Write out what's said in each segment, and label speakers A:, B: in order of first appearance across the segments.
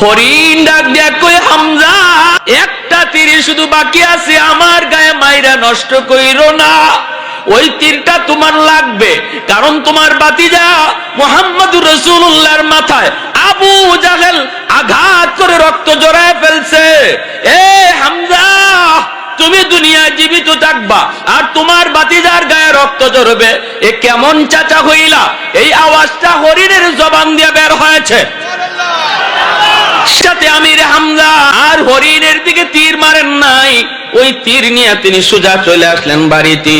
A: হরিণ ডাক দিয়া কই হামজা, একটা তীর শুধু বাকি আছে, আমার গায়ে মাইরা নষ্ট কইরো না। ওই তীরটা তোমার লাগবে, কারণ তোমার বাতিজা মুহাম্মদুর রাসূলুল্লাহর মাথায় আবু জাহেল আঘাত করে রক্ত জড়ায় ফেলছে। এ হামজা, তুমি দুনিয়ায় জীবিত থাকবা আর তোমার বাতিজার গায়ে রক্ত ঝরবে, এ কেমন চাচা হইলা? এই আওয়াজটা হরিণের জবান দিয়ে বের হয়েছে। সাথে আমির হামজা আর হরিণের দিকে তীর মারেন নাই, ওই তীর নিয়ে তিনি সোজা চলে আসলেন বাড়িতে।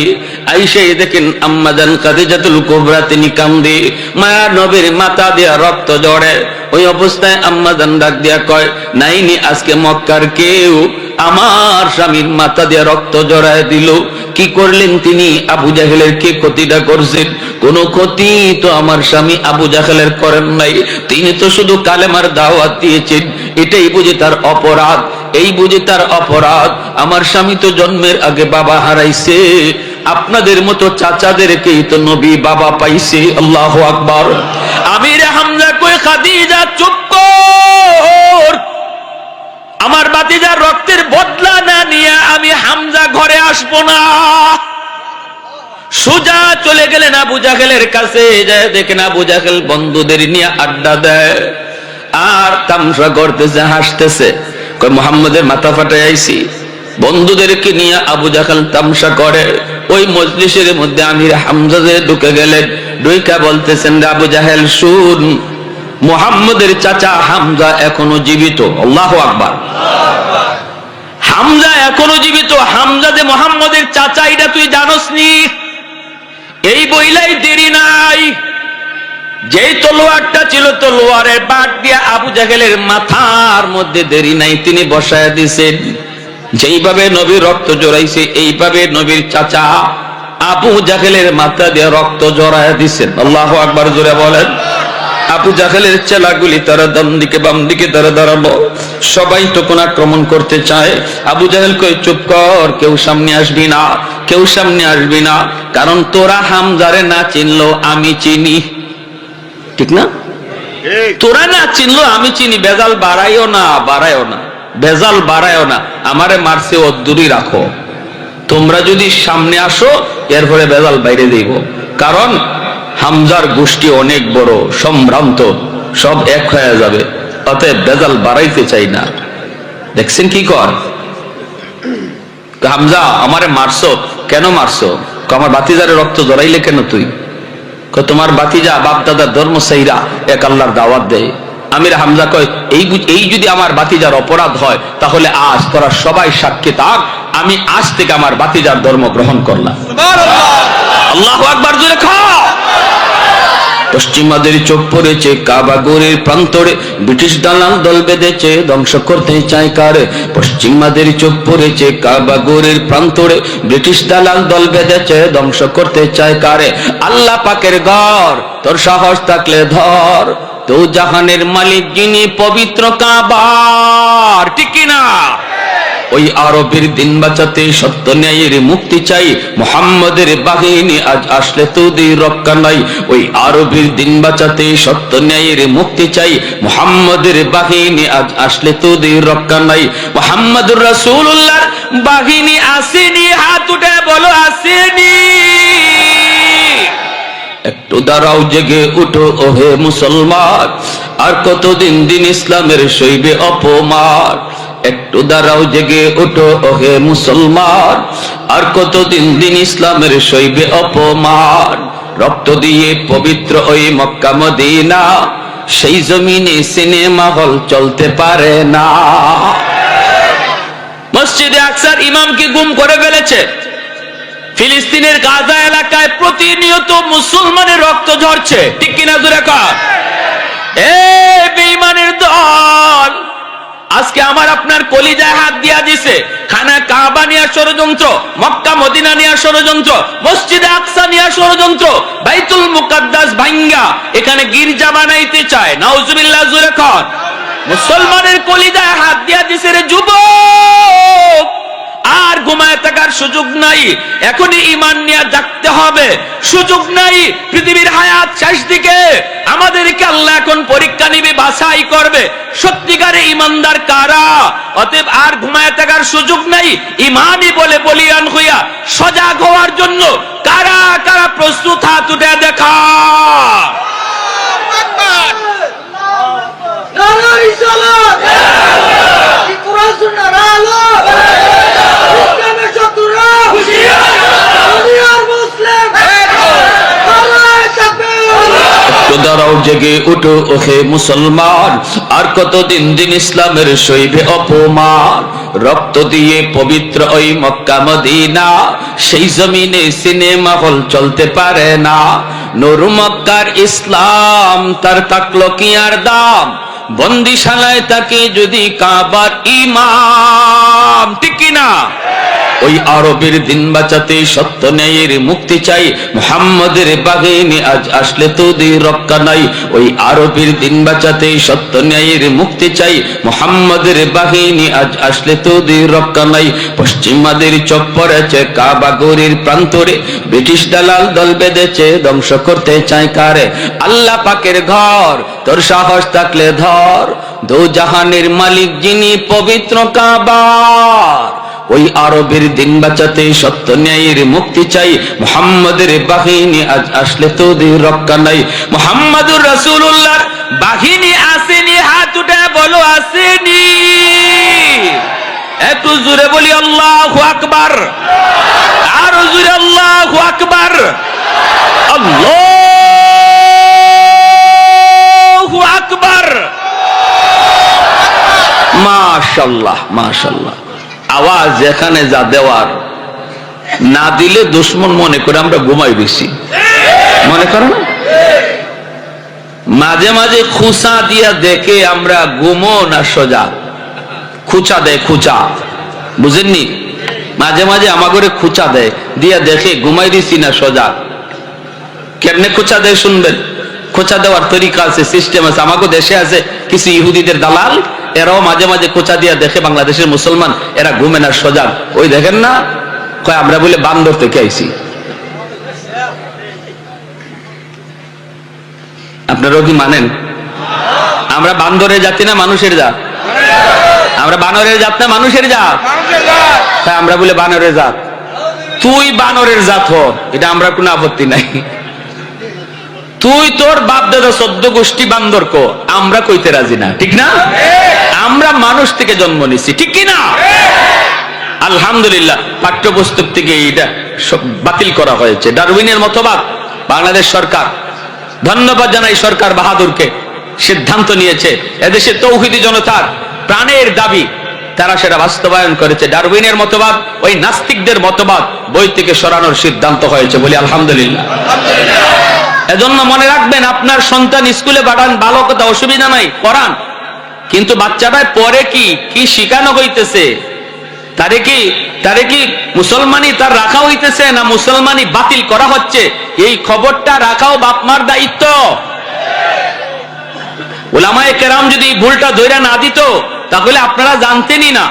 A: আইসাই দেখেন আম্মাজান খাদিজাতুল কুবরা তিনি কান্দে, মায়ার নবীর মাথা দিয়া রক্ত ঝরে। ওই অবস্থায় আম্মাজান ডাক দিয়া কয়, নাইনি আজকে মক্কার কেউ আমার স্বামীর মাথা দিয়া রক্ত জড়ায় দিল। কি করলেন তিনি? আবু জাহেলের কে ক্ষতিটা করছেন? কোন ক্ষতি তো আমার স্বামী আবু জাহেলের করেন নাই, তিনি তো শুধু কালেমার দাওয়াত দিয়েছেন, এটাই বুঝি তার অপরাধ, এই বুঝি তার অপরাধ। আমার স্বামী তো জন্মের আগে বাবা হারাইছে, আপনাদের মতো চাচাদেরকেই তো নবী বাবা পাইছে। আল্লাহু আকবার। আমির হামজা কই, খাদিজা চুপ কর, আমার বাতিজার রক্তের বদলা না নিয়ে আমি হামজা ঘরে আসবো না। সোজা চলে গেলেন আবু জাহেলের কাছে, যায় দেখেন আবু জাহেল বন্ধুদের নিয়ে আড্ডা দেয় আর তামসা করতেছে, হাসতেছে। কই মুহাম্মদের মাথা ফাটাই আইছি। বন্ধুদেরকে নিয়ে আবু জাহেল তামসা করে। ওই মজলিসের মধ্যে আমির হামজা যে ঢুকে গেলেন, ঢুইকা বলতেছেন, আবু জাহেল শুন, মুহাম্মদের চাচা হামজা এখনো জীবিত। আল্লাহু আকবার। হামজা এখনো জীবিত। হামজা যে মুহাম্মদের চাচা এটা তুই জানোস নি? এই বইলাই দেরি নাই, যেই তলোয়ারটা ছিল তলোয়ারের বাট দিয়ে আবু জাহেলের মাথার মধ্যে দেরি নাই তিনি বসায় দিছেন। যেইভাবে নবীর রক্ত জড়াইছে এইভাবে নবীর চাচা আবু জাহেলের মাথা দিয়ে রক্ত জড়ায় দিছেন। আল্লাহু আকবার জোরে বলেন। আবু জাহেলের চেলাগুলি তারা ডান দিকে বাম দিকে তারা দাঁড়াবো, সবাই তখন আক্রমণ করতে চায়। আবু জাহেল কই, চুপ কর, কেউ সামনে আসবি না, কেউ সামনে আসবি না, কারণ তোরা হামজারে না চিনলো আমি চিনি, ঠিক না? তোরা না চিনলো আমি চিনি। বেজাল বাড়াইও না, বাড়াইও না, বেজাল বাড়াইও না, আমারে মারছে ও দূরে রাখো। তোমরা যদি সামনে আসো এরপরে বেজাল বাইরে দিব, কারণ হামজার গোষ্ঠী অনেক বড়, সম্ভ্রান্ত, সব এক হয়ে যাবে, অতএব বেজাল বাড়াইতে চাই না। দেখছেন কি কর? হামজা আমারে মারছো, কেন মারছো? আমার বাতিজারে রক্ত জড়াইলে কেন তুই? তোমার বাতিজা বাপ দাদার ধর্ম সাইরা এক আল্লাহর দাওয়াত দেয়। আমির হামজা কয়, এই যদি আমার বাতিজার অপরাধ হয় তাহলে আজ তোরা সবাই সাক্ষী থাক, আমি আজ থেকে আমার বাতিজার ধর্ম গ্রহণ করলাম। আল্লাহু আকবার জোরে খা। পশ্চিমাদের চোখ পড়েছে কাবা গড়ের প্রান্তরে, ব্রিটিশ দালাল দল বেঁধেছে ধ্বংস করতে চায় কারে। পশ্চিমাদের চোখ পড়েছে কাবা গড়ের প্রান্তরে, ব্রিটিশ দালাল দল বেঁধেছে ধ্বংস করতে চায় কারে। আল্লাহ পাকের ঘর তোর সাহস থাকলে ধর, তো জাহানের মালিক যিনি পবিত্র কাবার, ঠিক কিনা? ওই আরবের দিন বাঁচাতে সত্য ন্যায়ের মুক্তি চাই, মুহাম্মদের বাহিনী আজ আসলে তোদের রক্ষা নাই। ওই আরবের দিন বাঁচাতে সত্য ন্যায়ের মুক্তি চাই, মুহাম্মদের বাহিনী আজ আসলে তোদের রক্ষা নাই। মুহাম্মদুর রাসূলুল্লাহর বাহিনী আসেনি, হাত উঠে বলো আসেনি। একটু দাঁড়াও, জেগে উঠো ওহে মুসলমান, আর কতদিন দিন ইসলামের সইবে অপমান। একটু দাঁড়াও, জেগে ওঠো ওহে মুসলমান, আর কতদিন দিন ইসলামের সইবে অপমান। রক্ত দিয়ে পবিত্র ওই মক্কা মদিনা, সেই জমিনে সিনেমা হল চলতে পারে না। মসজিদে আকসার ইমামকে গুম করে ফেলেছে। ফিলিস্তিনের গাজা এলাকায় প্রতিনিয়ত মুসলমানের রক্ত ঝরছে, ঠিক কিনা জোরে কর। এই বেঈমানের দল আজকে আমার আপনার কলিজায় হাত দিয়া দিছে। খানা কাবা নিয়ে ষড়যন্ত্র, মক্কা মদিনা নিয়ে ষড়যন্ত্র, মসজিদে আকসা নিয়ে ষড়যন্ত্র, বাইতুল মুকাদ্দাস ভাঙ্গা এখানে গির্জা বানাইতে চায়। নাউজুবিল্লাহ জোরে কর। মুসলমানের কলিজায় হাত দিয়া দিছে রে যুবক, আর ঘুমায় থাকার সুযোগ নাই, এখনই ঈমান নিয়ে জাগতে হবে। সুযোগ নাই, পৃথিবীর হায়াত শেষ দিকে, আমাদেরকে আল্লাহ এখন পরীক্ষা নিবে, বাছাই করবে। সত্যিকারের ইমানদার কারা? অতএব আর ঘুমায় থাকার সুযোগ নাই। ইমানই বলে বলিয়ান হইয়া সজাগ হওয়ার জন্য কারা কারা প্রস্তুত? হাত উঠে দেখা। দাঁড়াও, জেগে উঠো ওহে মুসলমান, আর কতদিন দিন ইসলামের সইবে অপমান। রক্ত দিয়ে পবিত্র ওই মক্কা মদিনা, সেই জমিনে সিনেমা হল চলতে পারে না। নূর মক্কার ইসলাম তার থাকলো কি আর দাম, বন্দিশালায় তাকে যদি কাবার ইমাম। ঠিক কিনা? ওই আরবের দিন বাঁচাতে সত্য ন্যায়ের মুক্তি চাই, মুহাম্মাদের বাহিনী আজ আসলে তোদের রক্ষা নাই। ওই আরবের দিন বাঁচাতে সত্য ন্যায়ের মুক্তি চাই, মুহাম্মাদের বাহিনী আজ আসলে তোদের রক্ষা নাই। পশ্চিমাদের চোখ পড়েছে কাবা গরির প্রান্তরে, ব্রিটিশ দালাল দল বেঁধেছে ধ্বংস করতে চায় কারে? আল্লাহ পাকের ঘর তোর সাহস থাকলে ধর, দো জাহানের মালিক যিনি পবিত্র কাবা। ওই আরবের দিন বাঁচাতে সত্য ন্যায়ের মুক্তি চাই, মুহাম্মাদের বাহিনী আজ আসলে তোদের রক্ষা নাই। মুহাম্মাদুর রাসূলুল্লাহর বাহিনী আসেনি? হাত উঠে বলো আসেনি। একটু জোরে বলি আল্লাহু আকবার, আরো জোরে আল্লাহু আকবার। আল্লাহু আকবার। মাশাআল্লাহ মাশাআল্লাহ। আওয়াজ যেখানে যা দেওয়ার, না দিলে দুশ্মন মনে করে আমরা ঘুমাই বেশি, মনে করো না? মাঝে মাঝে খুচা দিয়া দেখে আমরা ঘুমো না সোজা। খুচা দেয়, খুচা, বুঝেননি? মাঝে মাঝে আমাকে খুচা দেয়, দিয়া দেখে ঘুমাই দিছি না সোজা। কেমনে খুচা দেয় শুনবেন? খোঁচা দেওয়ার তরিকা আছে, সিস্টেম আছে। আমাকে দেশে আছে কিছু ইহুদিদের দালাল, এরাও মাঝে মাঝে খোঁচা দিয়া দেখে বাংলাদেশের মুসলমান এরা ঘুমে না সজাগ। ওই দেখেন না, কয় আমরা বলে বান্দর থেকে আইছি। আপনারাও কি মানেন? আমরা বান্দরের জাতি না মানুষের জাত? আমরা বানরের জাত না মানুষের জাত? তাই আমরা বলে বানরের জাত। তুই বানরের জাত হ, এটা আমরা কোনো আপত্তি নাই। তুই তোর বাপ দাদা 14 গোষ্ঠী বান্দর কো, আমরা কইতে রাজি না। ঠিক না? আমরা মানুষ থেকে জন্ম নিছি, ঠিক কি না? আলহামদুলিল্লাহ, পাঠ্যপুস্তক থেকে এটা সব বাতিল করা হয়েছে। ডারউইনের মতবাদ বাংলাদেশ সরকার, ধন্যবাদ জানাই সরকার বাহাদুরকে, সিদ্ধান্ত নিয়েছে এদেশে তৌহিদি জনতার প্রাণের দাবি, তারা সেটা বাস্তবায়ন করেছে। ডারউইনের মতবাদ ওই নাস্তিকদের মতবাদ বই থেকে সরানোর সিদ্ধান্ত হয়েছে, বলি আলহামদুলিল্লাহ। এজন্য মনে রাখবেন, আপনার সন্তান স্কুলে পাঠান, ভালো কথা, অসুবিধা নাই, পড়ান, কিন্তু বাচ্চাটা পরে কি কি শিখানো হইতেছে, তারে কি মুসলমানি তার রাখা হইতেছে না মুসলমানি বাতিল করা হচ্ছে, এই খবরটা রাখাও বাপমার দায়িত্ব। উলামায়ে কেরাম যদি ভুলটা ধইরা না দিত, তাহলে আপনারা জানতেনই না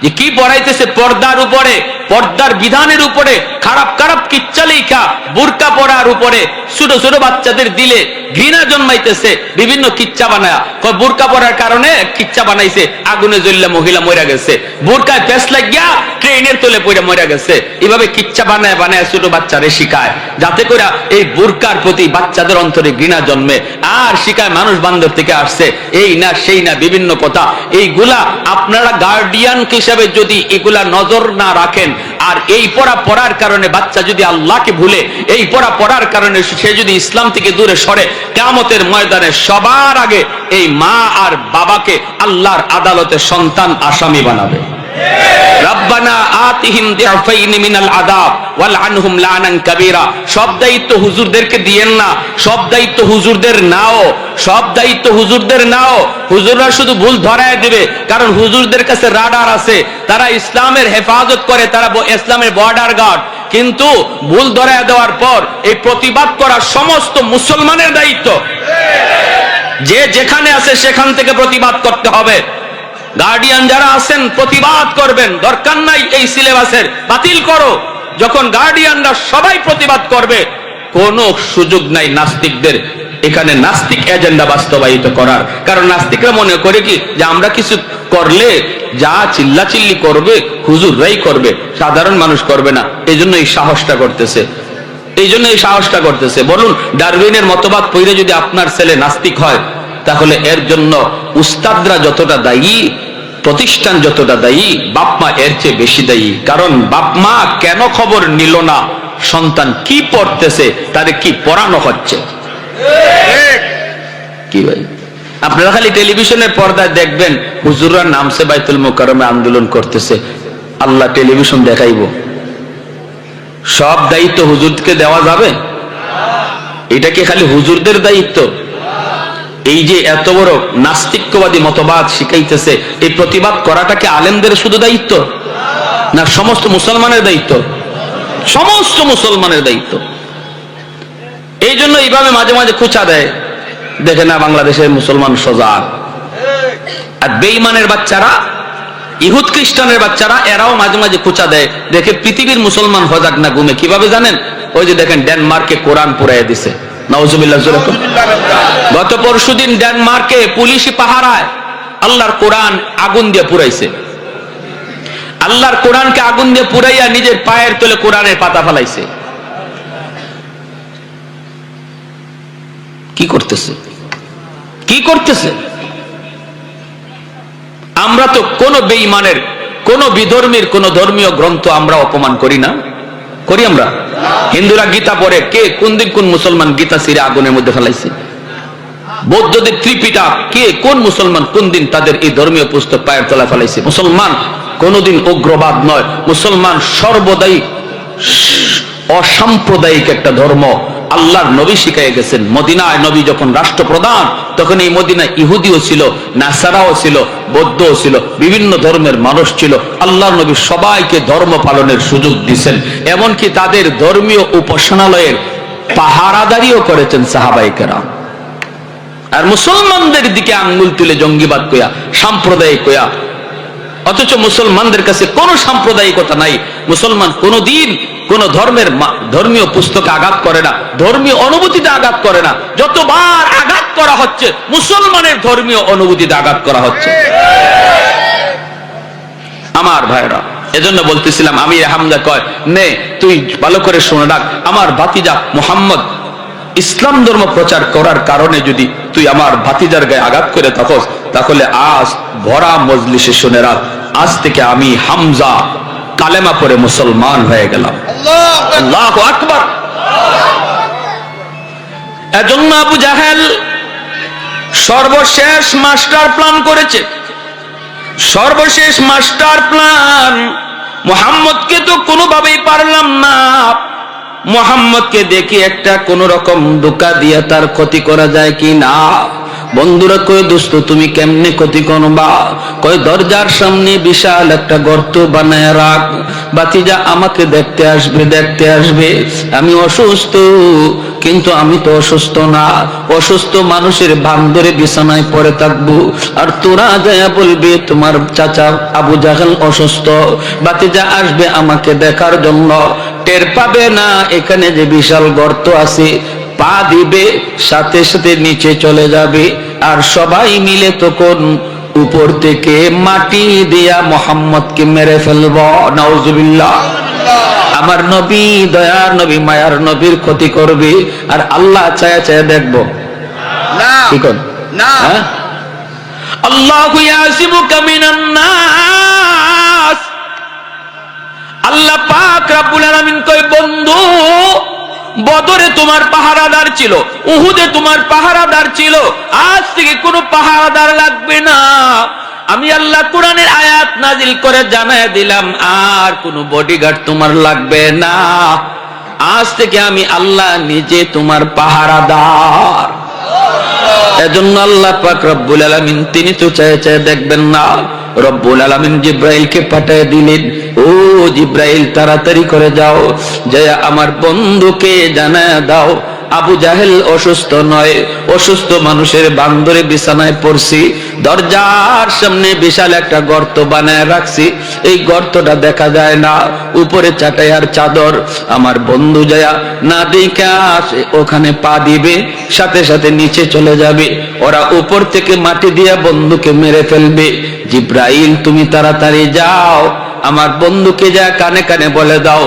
A: যে কি পড়াইতেছে। পর্দার উপরে, পর্দার বিধানের উপরে খারাপ খারাপ কিচ্ছা লেখা, বুরকা পরার উপরে ছোট ছোট বাচ্চাদের দিলে ঘৃণা জন্মাইতেছে, বিভিন্ন কিচ্ছা বানায়। বুরকা পরার কারণে কিচ্ছা বানাইছে, আগুনে জ্বললে মহিলা মরে গেছে, বুরকায় পেঁচ লাগিয়া ট্রেনের তলে পড়ে মরে গেছে। এভাবে কিচ্ছা বানায় বানায় ছোট বাচ্চারে শিখায়, যাতে করে এই বুরকার প্রতি বাচ্চাদের অন্তরে ঘৃণা জন্মে। আর শিখায় মানুষ বান্দর থেকে আসছে, এই না সেই না বিভিন্ন কথা। এইগুলা আপনারা গার্ডিয়ান হিসাবে যদি এগুলা নজর না রাখেন, আর এই পড়ার কারণে বাচ্চা যদি আল্লাহকে ভুলে, এই পড়ার কারণে সে যদি ইসলাম থেকে দূরে সরে, কিয়ামতের ময়দানে সবার আগে এই মা আর বাবাকে আল্লাহর আদালতে সন্তান আসামি বানাবে। রব্বানা আতিহিম দিআফাইনি মিনাল আযাব ওয়াল আনহুম লানান কাবীরা। সব দায়িত্ব হুজুরদেরকে দিয়েন না, সব দায়িত্ব হুজুরদের নাও, সব দায়িত্ব হুজুরদের নাও। হুজুররা শুধু ভুল ধরায় দিবে, কারণ হুজুরদের কাছে রাডার আছে, তারা ইসলামের হেফাজত করে, তারা ইসলামের বর্ডার গার্ড। কিন্তু ভুল ধরায় দেওয়ার পর এই প্রতিবাদ করা সমস্ত মুসলমানের দায়িত্ব। যে যেখানে আছে সেখান থেকে প্রতিবাদ করতে হবে। গার্ডিয়ান যারা আছেন প্রতিবাদ করবেন, দরকার নাই এই সিলেবাসের বাতিল করো। যখন গার্ডিয়ানরা সবাই প্রতিবাদ করবে, কোনো সুযোগ নাই নাস্তিকদের এখানে নাস্তিক এজেন্ডা বাস্তবায়িত করার। কারণ নাস্তিকরা মনে করে কি যে আমরা কিছু করলে যা চিল্লাচিল্লি করবে হুজুররাই করবে, সাধারণ মানুষ করবে না। এই জন্য এই সাহসটা করতেছে। বলুন, ডারউইনের মতবাদ পড়ে যদি আপনার ছেলে নাস্তিক হয়, তাহলে এর জন্য উস্তাদরা যতটা দায়ী, প্রতিষ্ঠান যতটা দায়ী, বাপ মা এর চেয়ে বেশি দায়ী। কারণ বাপ মা কেন খবর নিল না সন্তান কি পড়তেছে, তারে কি পড়ানো হচ্ছে? কি ভাই, আপনারা খালি টেলিভিশনের পর্দায় দেখবেন হুজুররা নামছে বাইতুল মুকাররমে আন্দোলন করতেছে, আল্লাহ টেলিভিশন দেখাইব। সব দায়িত্ব হুজুরকে দেওয়া যাবে? এটা কি খালি হুজুরদের দায়িত্ব? এই যে এত বড় নাস্তিকবাদী মতবাদ শিখাইতেছে, এই প্রতিবাদ করাটা কি আলেমদের শুধু দায়িত্ব, না সমস্ত মুসলমানের দায়িত্ব? সমস্ত মুসলমানের দায়িত্ব। এই জন্য এইভাবে মাঝে মাঝে খুঁচা দেয়, দেখে না বাংলাদেশের মুসলমান সজাগ। আর বেঈমানের বাচ্চারা, ইহুদ খ্রিস্টানের বাচ্চারা, এরাও মাঝে মাঝে খুঁচা দেয়, দেখে পৃথিবীর মুসলমান সজাগ না ঘুমে। কিভাবে জানেন? ওই যে দেখেন ডেনমার্কে কোরআন পুরাইয়া দিছে, নাউজুবিল্লাহ। গত পরশুদিন ডেনমার্কে পুলিশি পাহারায় আল্লাহর কোরআন আগুন দিয়ে পুরাইছে। আল্লাহর কোরআনকে আগুন দিয়ে পুরাইয়া নিজের পায়ের তলে কোরআনের পাতা ফেলাইছে। কি করতেছে? আমরা তো কোন বেঈমানের, কোন বিধর্মীর, কোন ধর্মীয় গ্রন্থ আমরা অপমান করি না? করি আমরা? হিন্দুরা গীতা পড়ে, কে কোন দিন কোন মুসলমান গীতা ছিঁড়ে আগুনের মধ্যে ফেলাইছে? বৌদ্ধদের ত্রিপিটক, কে কোন মুসলমান কোন দিন তাদের এই ধর্মীয় পুস্তক পায়ের তলা ফেলাইছে? মুসলমান কোনদিন উগ্রবাদ নয়, মুসলমান সর্বদাই অসাম্প্রদায়িক একটা ধর্ম। আল্লাহর নবী শিখাই গেছেন, মদিনায় নবী যখন রাষ্ট্রপ্রধান, তখন এই মদিনায় ইহুদিও ছিল, নাসারাও ছিল, বৌদ্ধও ছিল, বিভিন্ন ধর্মের মানুষ ছিল। আল্লাহর নবী সবাইকে ধর্ম পালনের সুযোগ দিয়েছেন, এমনকি তাদের ধর্মীয় উপাসনালয়ের পাহারাদারিও করেছেন সাহাবায়ে কেরাম। আর মুসলমানদের দিকে আঙ্গুল তুলে জঙ্গিবাদ কইয়া, সাম্প্রদায়িক কইয়া, অথচ মুসলমানদের কাছে কোনো সাম্প্রদায়িকতা নাই। মুসলমান কোনদিন কোন ধর্মের ধর্মীয় পুস্তকে আঘাত করে না, ধর্মীয় অনুভূতিতে আঘাত করে না। যতবার আঘাত করা হচ্ছে, মুসলমানের ধর্মীয় অনুভূতিতে আঘাত করা হচ্ছে। আমার ভাইরা, এজন্য বলতেছিলাম, আমি হামজা কয় নে তুই ভালো করে শুনে রাখ, আমার ভাতিজা মুহাম্মদ ইসলাম ধর্ম প্রচার করার কারণে যদি তুই আমার ভাতিজার গায়ে আঘাত করে থাকস, তাহলে আজ ভরা মজলিসে শুনে রাখ, আজ থেকে আমি হামজা কালেমা পড়ে মুসলমান হয়ে গেলাম। আল্লাহু আকবার। এজন্য আবু জাহেল সর্বশেষ মাস্টার প্ল্যান করেছে, সর্বশেষ মাস্টার প্ল্যান। মুহাম্মদকে তো কোনোভাবেই পারলাম না, মুহাম্মদকে দেখি একটা কোন রকম ধোঁকা দিয়ে তার ক্ষতি করা যায় কি না। বন্ধুরা কই, দোস্ত তুমি কেমনে ক্ষতি করবা? কই দরজার সামনে বিশাল একটা গর্ত বানায় রাখ, ভাতিজা আমাকে দেখতে আসবে। আমি অসুস্থ, কিন্তু আমি তো অসুস্থ না, অসুস্থ মানুষের ভান ধরে বিছানায় পড়ে থাকবো, আর তোরা যায়া বলবে তোমার চাচা আবু জাহেল অসুস্থ, ভাতিজা আসবে আমাকে দেখার জন্য, টের পাবে না এখানে যে বিশাল গর্ত আছে, পা দিবে সাথে সাথে নিচে চলে যাবে, আর সবাই মিলে তখন উপর থেকে মাটি দিয়া মুহাম্মদকে মেরে ফেলব। নাউজুবিল্লাহ। আমার নবী, দয়ার নবী, মায়ার নবীর ক্ষতি করবে, আর আল্লাহ চায়া চায়া দেখবো না? কি কোন না? আল্লাহু ইয়াসিবুকা মিনান নাস। আল্লাহ পাক রব্বুল আলামিন কয়, বন্ধু বদরে তোমার পাহারাদার ছিল, উহুদে তোমার পাহারাদার ছিল, আজ থেকে কোনো পাহারাদার লাগবে না। আমি আল্লাহ কোরআনের আয়াত নাজিল করে জানায় দিলাম, আর কোনো বডিগার্ড তোমার লাগবে না। আজ থেকে আমি আল্লাহ নিজে তোমার পাহারাদার। এজন্য আল্লাহ পাক রব্বুল আলামিন তিনি তো চায় চায় দেখবেন না, রব্বুল আলামিন জিব্রাইলকে পাঠিয়ে দিলেন, ও জিব্রাইল তাড়াতাড়ি করে যাও, যায় আমার বন্ধুকে জানায় দাও আবু জাহেল অসুস্থ নয়, অসুস্থ মানুষের বান্দরে বিছানায় পড়ছি, দরজার সামনে বিশাল একটা গর্ত বানায় রাখছি, এই গর্তটা দেখা যায় না, উপরে চাটাই আর চাদর। আমার বন্ধু যায়া না দেখা ওখানে পা দিবে, সাথে সাথে নিচে চলে যাবে, ওরা উপর থেকে মাটি দিয়া বন্ধুকে মেরে ফেলবে। জিব্রাইল তুমি তাড়াতাড়ি যাও, আমার বন্ধুকে যা কানে কানে বলে দাও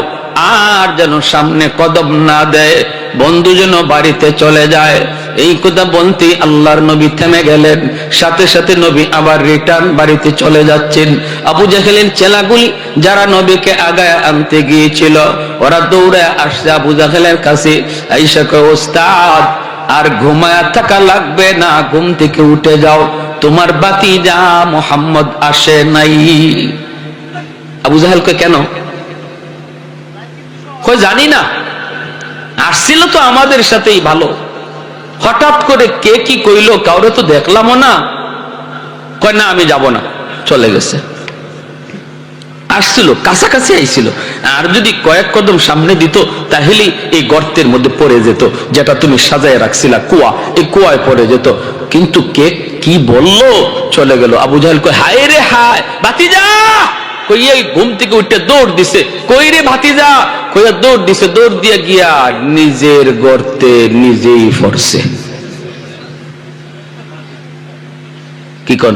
A: আর যেন সামনে কদম না দেয়, বন্ধু যেন বাড়িতে চলে যায়। এই কথা বলতে আল্লাহর নবী থেমে গেলেন, সাথে সাথে নবী আবার রিটার্ন বাড়িতে চলে যাচ্ছেন। আবু জাহেলের চেলাগুলি যারা নবীকে আগায় আনতে গিয়েছিল ওরা দৌড়ে আসছে আবু জাহেলের কাছে, আয়েশা কয় ওস্তাদ আর ঘুমায়া থাকা লাগবে না, ঘুম থেকে উঠে যাও, তোমার ভাতিজা মুহাম্মদ আসে নাই। আবু জাহেল কয় কেন? কয় জানি না, আসছিল তো আমাদের সাথেই ভালো, হঠাৎ করে কে কি কইলো কাউরে তো দেখলামও না। কয় না আমি যাব না, চলে গেছে। আসছিল কাছাকাছি আইছিল, আর যদি কয়েক কদম সামনে দিত তাহলে এই গর্তের মধ্যে পড়ে যেত, যেটা তুমি সাজায় রাখছিলা কুয়া, এই কুয়ায় পড়ে যেত। কিন্তু কে কি বললো, চলে গেল। আবু জাহেল কয় হায় রে হায়, ভাতিজা কইয়া ঘুম থেকে উঠে দৌড় দিছে, কই রে ভাতিজা কইয়া দৌড় দিছে, দৌড় দিয়া গিয়া নিজের গর্তে নিজেই পড়ছে। কি কর,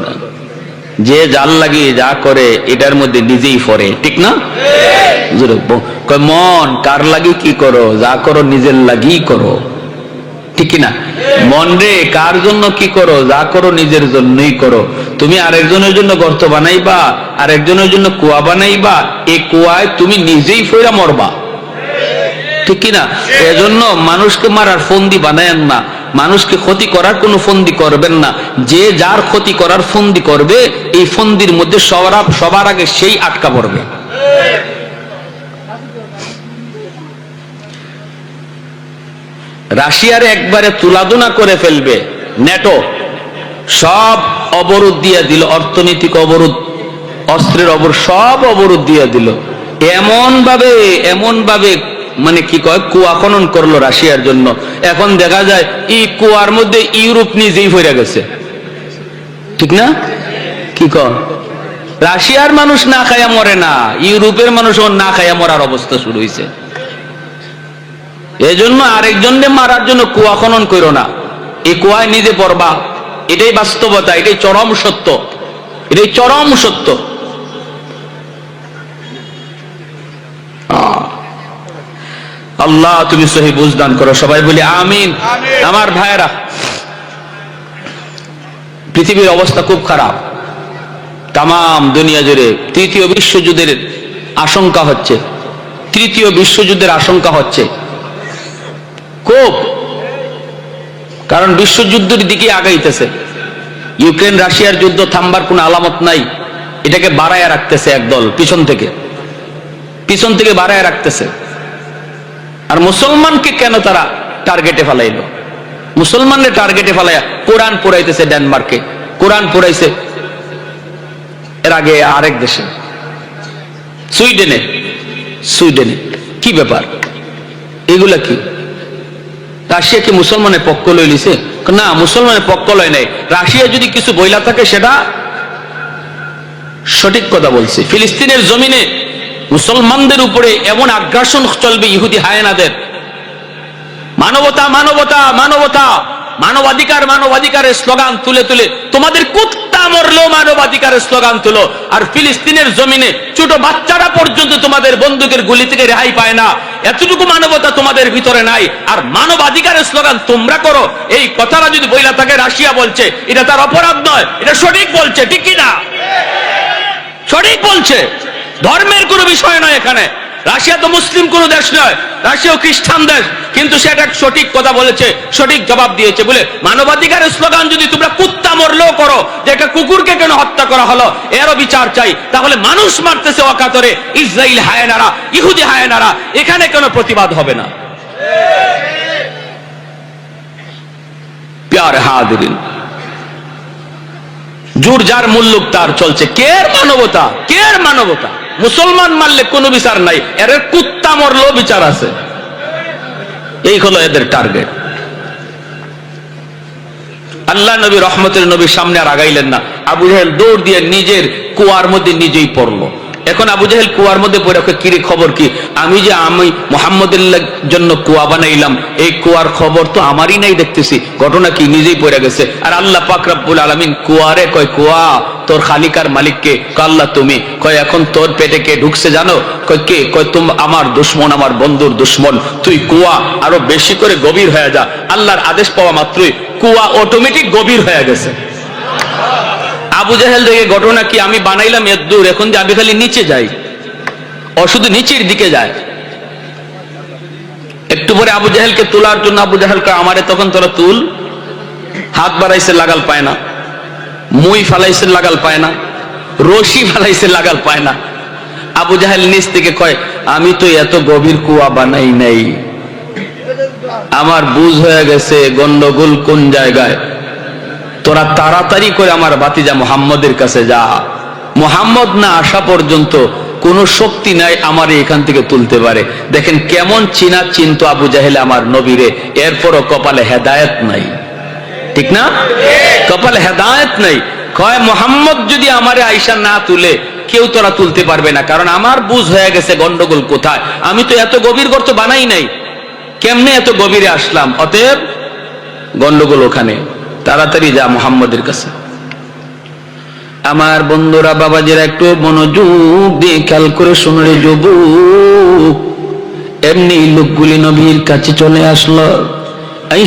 A: যে জাল লাগিয়ে যা করে এটার মধ্যে নিজেই পড়ে, ঠিক না? কয় মন কার লাগি কি করো, যা করো নিজের লাগি করো, ঠিক না? মন রে কার জন্য কি করো, যা করো নিজের জন্যই করো। তুমি আরেকজনের জন্য গর্ত বানাইবা, আরেকজনের জন্য কুয়া বানাইবা, এই কুয়ায় তুমি নিজেই ফইরা মরবা, ঠিক কিনা? এজন্য মানুষকে মারার ফন্দি বানায়েন না, মানুষকে ক্ষতি করার কোন ফন্দি করবেন না। যে যার ক্ষতি করার ফন্দি করবে এই ফন্দির মধ্যে সবার আগে সেই আটকা পড়বে। রাশিয়ার একবারে তুলাধুনা করে ফেলবে নেটো, সব অবরোধ দিয়ে দিল, অর্থনৈতিক অবরোধ, অস্ত্রের অবরোধ, সব অবরোধ দিয়ে দিল। এমন ভাবে মানে কি কয় কুয়া খনন করলো রাশিয়ার জন্য। এখন দেখা যায় এই কুয়ার মধ্যে ইউরোপ নিজেই ফিরে গেছে, ঠিক না? কি কয় রাশিয়ার মানুষ না খায়া মরে না, ইউরোপের মানুষ না খায়া মরার অবস্থা শুরু হয়েছে। এজন্য আরেকজনকে মারার জন্য কুয়া খনন করো না, এই কুয়ায় নিজে পড়বা। এটাই বাস্তবতা, এটাই চরম সত্য, এটাই চরম সত্য। আল্লাহ তুমি সহি বুঝ দান করো, সবাই বলি আমিন। আমার ভাইয়েরা, পৃথিবীর অবস্থা খুব খারাপ, তাম দুনিয়া জুড়ে তৃতীয় বিশ্বযুদ্ধের আশঙ্কা হচ্ছে, তৃতীয় বিশ্বযুদ্ধের আশঙ্কা হচ্ছে খুব, কারণ বিশ্বযুদ্ধের দিকে আগাইতেছে। ইউক্রেন রাশিয়ার যুদ্ধ থামবার কোন আলামত নাই, এটাকে বাড়ায় রাখতেছে একদল পিছন থেকে বাড়ায় রাখতেছে। আর মুসলমানকে কেন তারা টার্গেটে ফেলাইলো? মুসলমানদের টার্গেটে ফেলাইয়া কোরআন পড়াইতেছে ডেনমার্কে, কোরআন পড়াইছে এর আগে আরেক দেশে, সুইডেনে। কি ব্যাপার এগুলা? কি রাশিয়া কি মুসলমানের পক্ষ লই লিছে? না, মুসলমানের পক্ষ লয় নাই। রাশিয়া যদি কিছু বইলা থাকে সেটা সঠিক কথা বলছে। ফিলিস্তিনের জমিনে মুসলমানদের উপরে এমন আগ্রাসন চলবে ইহুদি হায়নাদের। মানবতা মানবতা মানবতা, মানবাধিকারের স্লোগান তুলে তোমাদের কুত্তা মরলেও মানবাধিকারের স্লোগান তুলো, আর ফিলিস্তিনের জমিনে ছোট বাচ্চারা পর্যন্ত তোমাদের বন্দুকের গুলি থেকে রেহাই পায় না। এতটুকু মানবতা তোমাদের ভিতরে নাই, আর মানবাধিকারের স্লোগান তোমরা করো। এই কথাটা যদি বইলা থাকে রাশিয়া বলছে, এটা তার অপরাধ নয়, এটা সঠিক বলছে, ঠিক কিনা? সঠিক বলছে, ধর্মের কোনো বিষয় নয় এখানে। রাশিয়া তো মুসলিম কোন দেশ নয়, রাশিয়াও খ্রিস্টান দেশ, কিন্তু সেটা সঠিক কথা বলেছে, সঠিক জবাব দিয়েছে। বলে মানবাধিকারের স্লোগান যদি তোমরা কুত্তা মরলেও করো, যে একটা কুকুরকে কেন হত্যা করা হলো এরও বিচার চাই, তাহলে মানুষ মারতেছে অকাতরে ইসরায়েল হায়নারা, ইহুদি হায়নারা, এখানে কেন প্রতিবাদ হবে না? প্যারে হাজিরিন, জোর যার মুল্লুক তার চলছে। কের মানবতা? মুসলমান মারলে কোনো বিচার নাই, এর কুত্তা মরলেও বিচার আছে। এই হলো এদের টার্গেট। আল্লাহ নবী রহমতের নবীর সামনে আর আগাইলেন না। আবু জাহেল দৌড় দিয়ে নিজের কুয়ার মধ্যে নিজেই পড়লো। এখন আবু জাহেল কুয়ার মধ্যে পড়ে কিরে খবর কি, আমি মুহাম্মদের জন্য কুয়া বানাইলাম, এই কুয়ার খবর তো আমারই নাই দেখতেছি, ঘটনা কি, নিজেই পড়ে গেছে। আর আল্লাহ পাক রব্বুল আলামিন কুয়ারে কয়, কুয়া তোর খালিকার মালিককে? আল্লাহ তুমি। কয় এখন তোর পেটে কে ঢুকছে জানো? কয় কে? কয় তুমি আমার দুশ্মন, আমার বন্ধুর দুশ্মন। তুই কুয়া আরো বেশি করে গভীর হয়ে যা। আল্লাহর আদেশ পাওয়া মাত্রই কুয়া অটোমেটিক গভীর হয়ে গেছে। আবু জাহেল দেখে ঘটনা কি, আমি বানাইলাম এত দূর, এখন যে আমি খালি নিচে যাই, ও শুধু নিচের দিকে যায়। একটু পরে আবু জাহেলকে তোলার জন্য আবু জাহেল কয়, আমারে তখন তোরা তুল। হাত বাড়াইছে, লাগাল পায় না। মই ফালাইছে, লাগাল পায় না। রশি ফালাইছে, লাগাল পায় না। আবু জাহেল নিচ থেকে কয়, আমি তো এত গভীর কুয়া বানাই নাই, আমার বুঝ হয়ে গেছে গন্ডগোল কোন জায়গায়। তোরা তাড়াতাড়ি করে আমার ভাতিজা মুহাম্মদের কাছে যা। মুহাম্মদ না আসা পর্যন্ত কোন শক্তি নাই আমার এখান থেকে তুলতে পারে। দেখেন কেমন চিনা চিন্ত আবু জাহেল আমার নবীরে, এরপরও কপালে হেদায়েত নাই। ঠিক না? কপালে হেদায়েত নাই। কয় মুহাম্মদ যদি আমারে আইসা না তুলে, কেউ তোরা তুলতে পারবে না, কারণ আমার বুঝ হয়ে গেছে গন্ডগোল কোথায়। আমি তো এত গভীর গর্ত বানাই নাই, কেমনে এত গভীরে আসলাম? অতএব গন্ডগোল ওখানে, তাড়াতাড়ি যা মুহাম্মদের কাছে। আমার বন্ধুরা, বাবাজিরা, একটু মনোযোগ দিয়ে খেয়াল করে শুনলে, যুবক এমনি লোকগুলি নবীর কাছে চলে আসলো।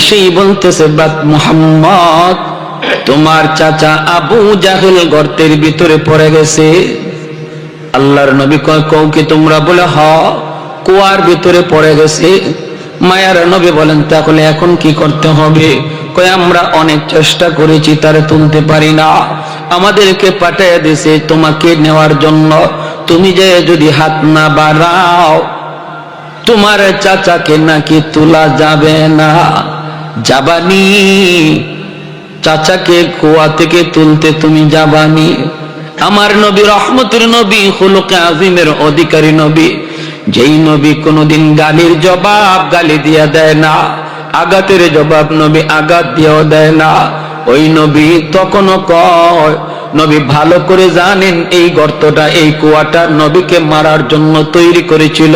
A: সেই বলতেছে, বাত মুহাম্মদ, তোমার চাচা আবু জাহেল গর্তের ভিতরে পড়ে গেছে। আল্লাহর নবী কয়, কৌকে তোমরা? বলে হ, কুয়ার ভিতরে পড়ে গেছে। মায়ার নবী বলেন, তাহলে এখন কি করতে হবে? কয়, আমরা অনেক চেষ্টা করেছি, তারে তুলতে পারি না, আমাদেরকে পাঠিয়ে দিয়েছে তোমাকে নেওয়ার জন্য। তুমি যে যদি হাত না বাড়াও, তোমার চাচাকে নাকি তোলা যাবে না। যাবানি? চাচাকে কুয়া থেকে তুলতে তুমি যাবানি? আমার নবী রহমতের নবী, খুলুকে আযীমের অধিকারী নবী, যেই নবী কোনদিন গালির জবাব গালি দিয়া দেয় না, আঘাতের জবাব নবী আঘাত দিয়েও দেয় না। ওই নবী তখনও কয়, নবী ভালো করে জানেন এই গর্তটা, এই কুয়াটা নবীকে মারার জন্য তৈরি করেছিল।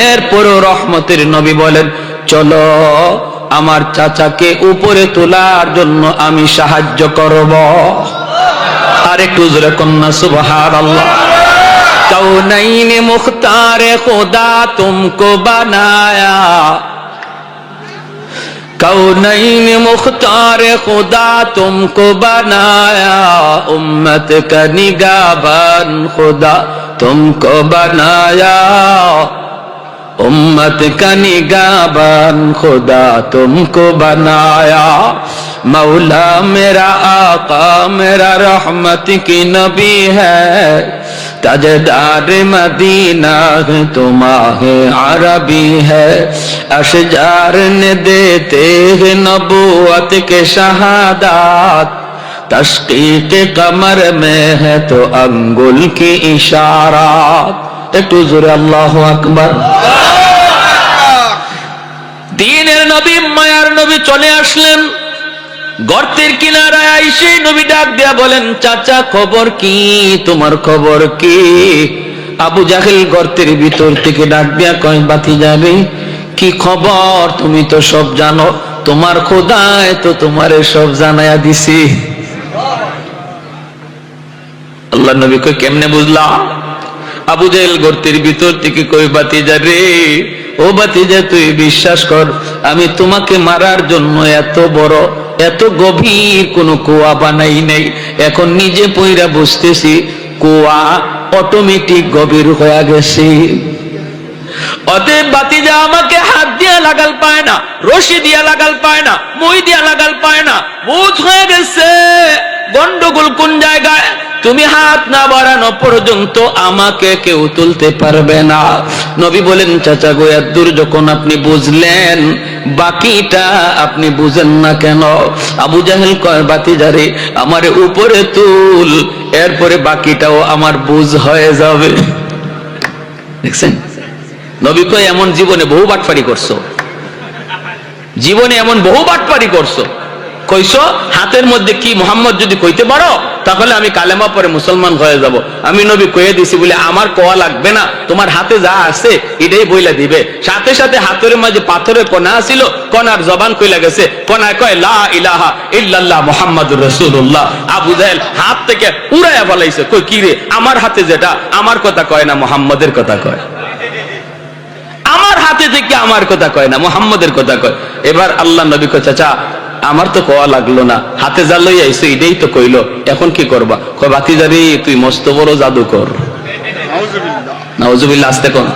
A: এরপরও রহমতের নবী বলেন, চলো আমার চাচাকে উপরে তোলার জন্য আমি সাহায্য করব। আর একটু জোরে কন্যা সুবহানাল্লাহ। कौनैन मुख्तार खुदा तुमको बनाया, कौनैन मुख्तार खुदा तुमको बनाया, उम्मत का निगाहबान खुदा तुमको बनाया, उम्मत का निगाहबान खुदा तुमको बनाया। मौला मेरा आका मेरा रहमत की नबी है, ताजदार मदीना है तुम्हारे अरबी है, अशजार ने देते हैं नबूवत के शहादात, तशकीक कमर में है तो अंगुल की इशारात। একটু জোরে আল্লাহু আকবার। দ্বীনের নবী, মায়ার নবী চলে আসলেন। গর্তের কিনারায় আইসে নবী ডাক দিয়া বলেন, চাচা খবর কি? তোমার খবর কি? আবু জাহেল গর্তের ভিতর থেকে ডাক দিয়া কয়, বাতি যাবে কি খবর? তুমি তো সব জানো, তোমার খোদায় তো তোমারে সব জানায়া দিছি। আল্লাহ নবী কয়, কেমনে বুঝলা? আবু জাহেল গর্তের ভিতর থেকে কই, বাতিজা রে, ও বাতিজা তুই বিশ্বাস কর, আমি তোমাকে মারার জন্য এত বড় এত গভীর কোন কুয়া বানাই নাই। এখন নিজে পইরা বসতেছি, কুয়া অটোমেটিক গভীর হয়ে গেছে। অতএব বাতিজা আমাকে হাত দিয়া লাগাল পায় না, রশি দিয়া লাগাল পায় না, মই দিয়া লাগাল পায় না, বুঝ হয়ে গেছে গন্ডগোল কোন জায়গায়। তুমি হাত না বাড়ানো পর্যন্ত আমাকে কেউ তুলতে পারবে না। নবী বলেন, চাচা গো, এত দূর যখন আপনি বুঝলেন, বাকিটা আপনি বুঝেন না কেন? আবু জাহেল কয়, বাতিজারে আমারে উপরে তুল, এরপরে বাকিটাও আমার বুঝ হয়ে যাবে। দেখছেন, নবী কয়, এমন জীবনে বহু বাটপারি করছো, জীবনে এমন বহু বাটপারি করছো, কইছো হাতের মধ্যে কি মুহাম্মদ যদি কইতে পারো তাহলে আমি কালেমা পরে মুসলমান হয়ে যাব। আমি নবী কয়ে দিছি বলে আমার কোয়া লাগবে না, তোমার হাতে যা আছে এটাই বইলা দিবে। সাথে সাথে হাতের মাঝে পাথরের কণা ছিল, কণার জবান কইলা গেছে, কণায় কয় লা ইলাহা ইল্লাল্লাহ মুহাম্মাদুর রাসূলুল্লাহ। আবু জাহেল হাত থেকে উড়াইয়া ফেলাইছে, কই কি রে, আমার হাতে যেটা আমার কথা কয় না, মুহাম্মাদের কথা কয়। আমার হাতে থেকে আমার কথা কয় না, মুহাম্মাদের কথা কয়। এবার আল্লাহ নবী কয় চাচা আমার তো কোয়া লাগলো না, হাতে যা লই আইছো এটাই তো কইলো, এখন কি করবা? কয় ভাতিজারি তুই মস্ত বড় জাদুকর। নাউজুবিল্লাহ। আস্তে কোন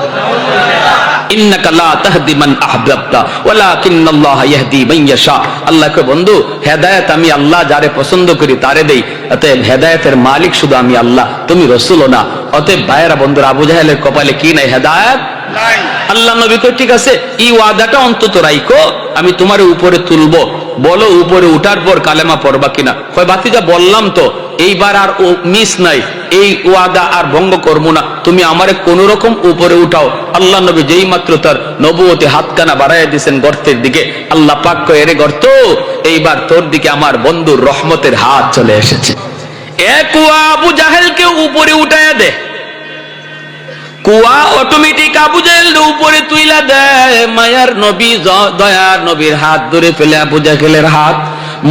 A: ইন্নাকা লা তাহদি মান আহবাবতা ওয়ালাকিন্নাল্লাহ ইয়াহদি মান ইয়াশা। আল্লাহ কয় বন্ধু হেদায়েত আমি আল্লাহ যারে পছন্দ করি তারে দেই, অতএব হেদায়েতের মালিক শুধু আমি আল্লাহ, তুমি রাসূলও না। অতএব ভাইয়েরা বন্ধুরা, আবু জাহেলের কপালে কি নাই? হেদায়েত নাই। আল্লাহ নবী কয় ঠিক আছে, এই ওয়াদাটা অন্তত রাখো, আমি তোমার উপরে তুলবো, বলো উপরে উঠার পর কালেমা পড়বা কিনা। কয় ভাতিজা বললাম তো, এইবার আর ও মিস নাই, এই ওয়াদা আর ভঙ্গ করবো না, তুমি আমারে কোন রকম উপরে উঠাও। আল্লাহ নবী যেই মাত্র তার নবুয়তে হাতখানা বাড়াইয়া দিয়েছেন গর্তের দিকে, আল্লাহ পাক কয় এরে গর্ত, এইবার তোর দিকে আমার বন্ধুর রহমতের হাত চলে এসেছে। এক আবু জাহেলকে উপরে উঠাইয়া দে, কুয়া অটোমেটিক আবু জাহেল উপরে তুইলা দেয়। মায়ার নবী দয়ার নবীর হাত ধরে ফেলে আবু জাহেলের হাত,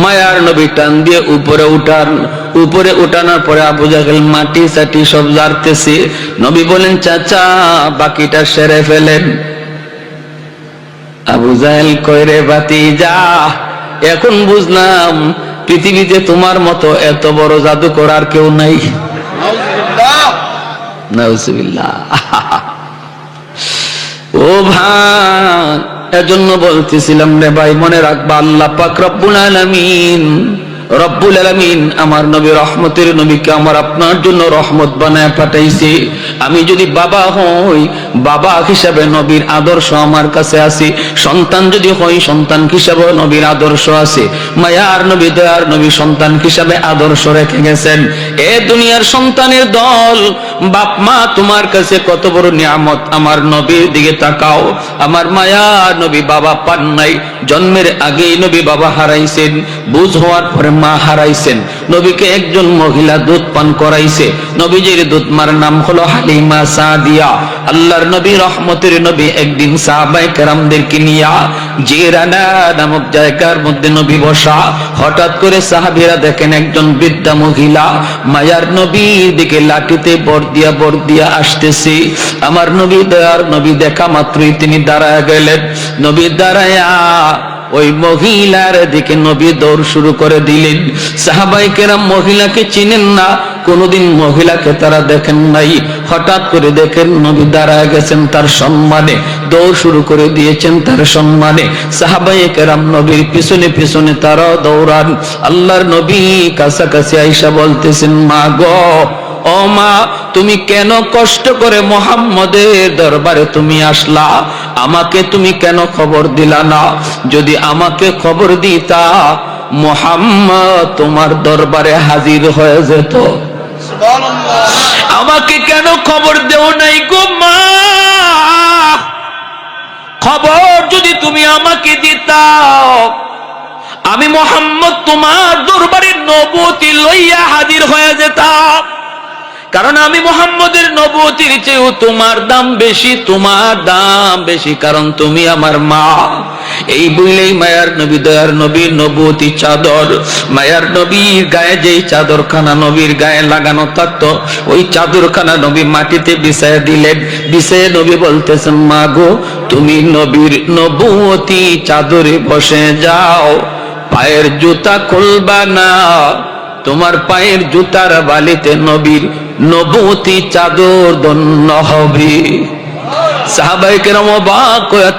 A: মায়ার নবী টান দিয়ে উপরে উঠানোর পরে আবু জাহেল মাটি চাটি সব জারতেছে। নবী বলেন চাচা বাকিটা সেরে ফেলেন। আবু জাহেল কয় রে ভাতিজা এখন বুঝলাম পৃথিবীতে তোমার মতো এত বড় জাদু করার কেউ নাই। নাউজুবিল্লাহ। ও ভাই এজন্য বলতেছিলাম রে ভাই, মনে রাখবা আল্লাহ পাক রব্বুল আলামিন আমার নবী রহমতের নবীকে আমার আপনার জন্য রহমত বানায় পাঠাইছে। আমি যদি বাবা হই, বাবা হিসাবে নবীর আদর্শ আমার কাছে আছে, সন্তান যদি হই সন্তান হিসাবে নবীর আদর্শ আছে। মায়ার নবী দয়ার নবী সন্তান হিসাবে আদর্শ রেখে গেছেন। এ দুনিয়ার সন্তানের দল, বাপ মা তোমার কাছে কত বড় নিয়ামত, আমার নবীর দিকে তাকাও। আমার মায়ার নবী বাবা পান নাই, জন্মের আগেই নবী বাবা হারাইছেন, বুঝ হওয়ার পরে মা হারাইছেন। নবীকে একজন মহিলা দুধ পান করাইছে, নবীজির দুধ মার নাম হলো হালিমা সাদিয়া। আল্লাহর নবী রহমতের নবী একদিন সাহাবায়ে কেরামদেরকে নিয়া জিরানা নামক জায়গার মধ্যে নবী বসা। হঠাৎ করে সাহাবীরা দেখেন একজন বৃদ্ধা মহিলা মায়ার নবীর দিকে লাঠিতে বর দিয়া আসতেছে। আমার নবী দয়ার নবী দেখা মাত্রই তিনি দাঁড়ায় গেলেন। নবী দাঁড়ায়া ওই মহিলার দিকে নবী দৌড় শুরু করে দিলেন। সাহাবায়ে কেরাম মহিলাকে চিনেন না, কোনদিন মহিলাকে তারা দেখেন নাই। হঠাৎ করে দেখেন নবী দাঁড়ায় গেছেন তার সম্মানে, দৌড় শুরু করে দিয়েছেন তার সম্মানে। সাহাবায়ে কেরাম নবীর পিছনে পিছনে তারাও দৌড়ান। আল্লাহর নবী কাছাকাছি আইসা বলতেছেন মা গো, ও মা তুমি কেন কষ্ট করে মুহাম্মদের দরবারে তুমি আসলা? আমাকে তুমি কেন খবর দিলা না? যদি আমাকে খবর দিতা মুহাম্মদ তোমার দরবারে হাজির হয়ে যেত। সুবহানাল্লাহ। আমাকে কেন খবর দেও নাই গো মা? খবর যদি তুমি আমাকে দিতাও আমি মুহাম্মদ তোমার দরবারে নবুয়তি লইয়া হাজির হয়ে যেতাম। কারণ আমি মুহাম্মদের নবুয়তির চেয়েও তোমার দাম বেশি, তোমার দাম বেশি, কারণ তুমি আমার মা। এই বলেই মায়ার নবী দয়ার নবীর নবুয়তি চাদর, মায়ার নবীর গায়ে যেই চাদরখানা নবীর গায়ে লাগানো থাকতো ওই চাদরখানা নবী মাটিতে বিছায়া দিলেন। বিছায়ে নবী বলতেছেন মা গো তুমি নবীর নবুয়তি চাদরে বসে যাও, পায়ের জুতা খুলবা না, তোমার পায়ের জুতার বালিতে নবীর নবুয়তি চাদর ধন্য হবে। সাহাবায়ে কেরাম অবাক হয়ে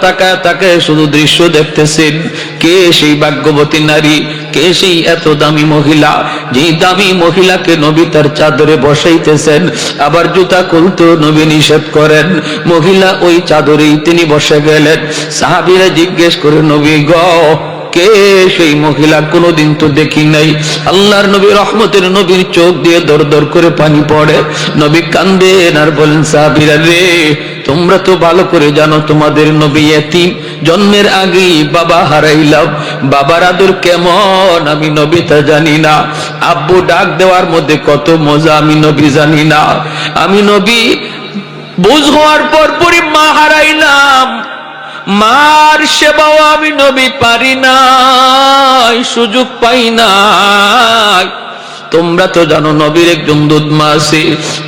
A: তাকায় শুধু দৃশ্য দেখতেছেন। কে সেই ভাগ্যবতী নারী, কে সেই এত দামি মহিলা, যেই দামি মহিলাকে নবী তার চাদরে বসাইতেছেন, আবার জুতা খুলতে নবী নিষেধ করেন। মহিলা ওই চাদরেই তিনি বসে গেলেন। সাহাবীরা জিজ্ঞেস করে নবী গো কে সেই মহিলা? কোনোদিন তো দেখি নাই। আল্লাহর নবী, রহমতের নবীর চোখ দিয়ে দর দর করে পানি পড়ে। নবী কান্দেন আর বলেন, সাহাবীরা রে, তোমরা তো ভালো করে জানো তোমাদের নবী এতিম, জন্মের আগেই বাবা হারাইলাম। বাবার আদর কেমন আমি নবী তা জানি না। আব্বু ডাক দেওয়ার মধ্যে কত মজা আমি নবী জানি না। আমি নবী বুঝ হওয়ার পর পরই মা হারাইলাম, মার সেবাও আমি নবী পারি নাই, সুযোগ পাই নাই। তোমরা তো জানো নবীর একজন দুধমা আছে,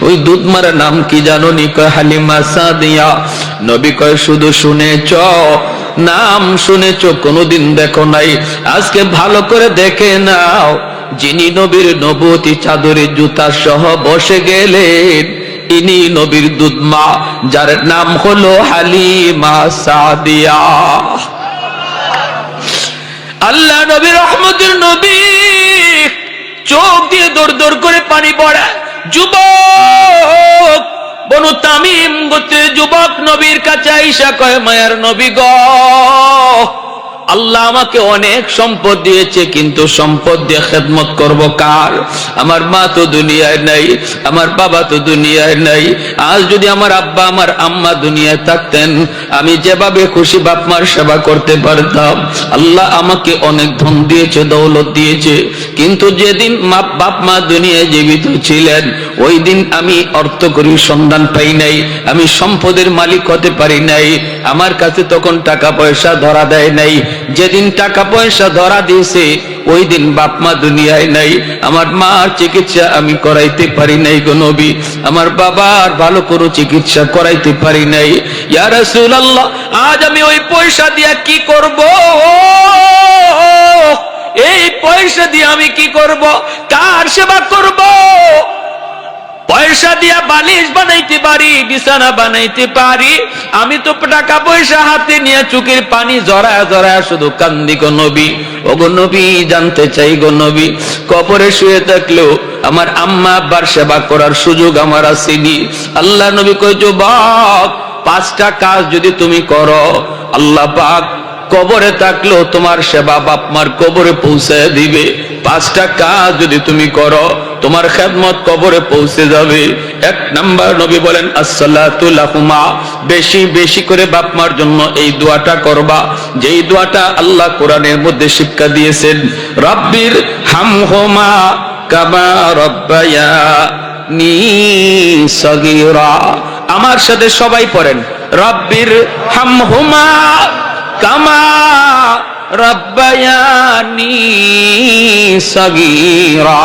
A: ওই দুধমার নাম কি জানো নি? কয় হালিমা সাদিয়া। নবী কয় শুধু শুনেছ, নাম শুনেছ, কোনোদিন দেখো নাই। আজকে ভালো করে দেখে নাও, যিনি নবীর নবুয়তি চাদরে জুতা সহ বসে গেলেন, ইনি নবীর দুধমা, যার নাম হলো হালিমা সাদিয়া। আল্লাহ নবী, রহমতের নবী চোখ দিয়ে দর দর করে পানি পড়ে। যুবক, বনু তামিম গোত্রের যুবক নবীর কাছে আইসা কয়, মায়ার নবী গো, আল্লাহ আমাকে অনেক সম্পদ দিয়েছে, কিন্তু সম্পদ দিয়ে খেদমত করব কার? আমার মা তো দুনিয়ায় নাই, আমার বাবা তো দুনিয়ায় নাই। আজ যদি আমার আব্বা আমার আম্মা দুনিয়ায় থাকতেন, আমি যেভাবে খুশি বাপ মার সেবা করতে পারতাম। আল্লাহ আমাকে অনেক ধন দিয়েছে, দৌলত দিয়েছে, কিন্তু যেদিন বাপ মা দুনিয়ায় জীবিত ছিলেন, ওই দিন আমি অর্থকরীর সন্ধান পাই নাই, আমি সম্পদের মালিক হতে পারি নাই। আমার কাছে তখন টাকা পয়সা ধরা দেয় নাই। যেদিন টাকা পয়সা ধরা দিয়েছে, ওই দিন বাপ মা দুনিয়ায় নাই। আমার মার চিকিৎসা আমি করাইতে পারি নাই গো নবী, আমার বাবার ভালো করে চিকিৎসা করাইতে পারি নাই। ইয়া রাসূলুল্লাহ, আজ আমি ওই পয়সা দিয়া কি করব? এই পয়সা দিয়ে আমি কি করব? কার সেবা করব? পয়সা দিয়া বালিশ বানাইতে পারি, বিছানা বানাইতে পারি, আমি তো টাকা পয়সা হাতে নিয়ে চোখের পানি জড়ায় জড়ায় শুধু কান্দি গো নবী। ও গো নবী, জানতে চাই গো নবী, কবরে শুয়ে থাকলেও আমার আম্মা আব্বার সেবা করার সুযোগ আমার আসেনি। আল্লাহ নবী কয়, যুবক, 5টা কাজ যদি তুমি করো, আল্লাহ পাক কবরে থাকলেও তোমার সেবা বাপ মার কবরে পৌঁছায় দিবে। 5টা কাজ যদি তুমি করো, তোমার খেদমত কবরে পৌঁছে যাবে। 1 নাম্বার, নবী বলেন, আসসালাতু লাহুমা, বেশি বেশি করে বাপ মার জন্য এই দোয়াটা করবা, যেই দোয়াটা আল্লাহ কোরআনের মধ্যে শিক্ষা দিয়েছেন, রব্বির হামহুমা কামা রব্বায়ানি সগীরা। আমার সাথে সবাই পড়েন, রব্বির হামহুমা কামা রব্বায়ানি সগীরা।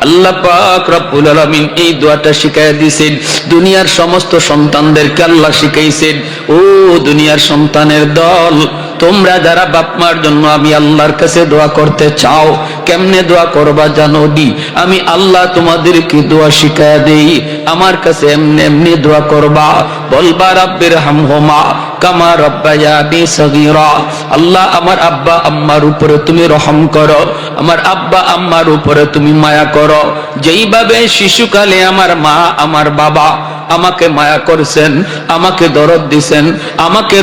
A: আল্লাহ পাক রব্বুল আলামিন এই দোয়াটা শিখাইয়া দিয়েছেন, দুনিয়ার সমস্ত সন্তানদেরকে আল্লাহ শিখাইছেন, ও দুনিয়ার সন্তানের দল, তোমরা যারা বাপ মার জন্য আমি আল্লাহর কাছে দোয়া করতে চাও, কেমনে দোয়া করবা জানো নি? আমি আল্লাহ তোমাদেরকে দোয়া শিখাইয়া দেই। আমার কাছে এমনি এমনি দোয়া করবা, বলবা রব্বির হামহুমা কামা রব্বায়ানি সগীরা। আল্লাহ, আমার আব্বা আম্মার উপরে তুমি রহম করো, আমার আব্বা আম্মার উপরে তুমি মায়া করো, যেইভাবে শিশুকালে আমার মা আমার বাবা আমাকে মায়া করছেন, আমাকে দরদ দিছেন, আমাকে